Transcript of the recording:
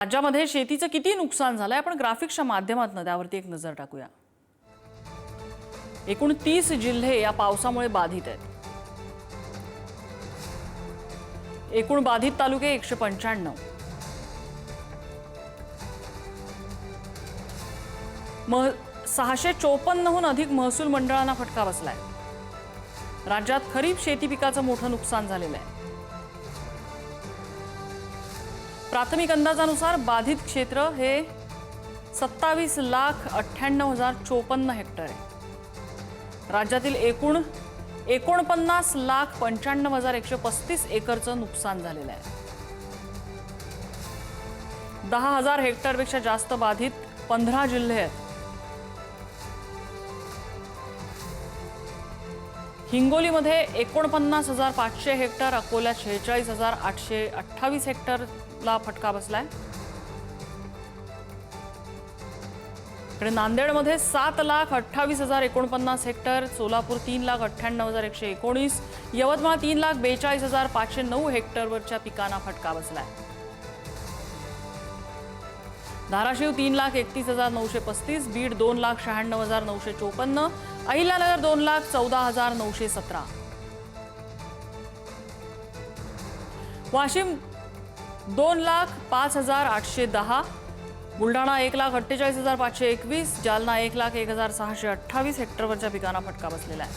राज्यामध्ये शेतीचं किती नुकसान झालंय आपण ग्राफिक्सच्या माध्यमातून त्यावरती एक नजर टाकूया। एकूण 30 जिल्हे या पावसामुळे बाधित आहेत। एकूण बाधित तालुके 195। 654हून अधिक महसूल मंडळांना फटका बसलाय। राज्यात खरीप शेती पिकाचं मोठं नुकसान झालेलं आहे। प्राथमिक अंदाजानुसार बाधित क्षेत्र हे 27,98,054 हेक्टर आहे। राज्यातील एकूण 49,95,135 एकरचं नुकसान झालेलं आहे। 10,000 हेक्टरपेक्षा जास्त बाधित 15 जिल्हे आहेत। हिंगोलीमध्ये 49,500 हेक्टर, अकोल्यात 46,828 हेक्टरला फटका बसलाय। इकडे नांदेडमध्ये 7,28,049 हेक्टर, सोलापूर 3,98,119, यवतमाळ 3,42,509 हेक्टरवरच्या पिकांना फटका बसलाय। धाराशिव 3,31,935, बीड 2,96,954, अहिल्यानगर 2,14,917, वाशिम 2,05,810, बुलढाणा 1,48,521, जालना 1,01,628 हेक्टरवरच्या पिकांना फटका बसलेला आहे।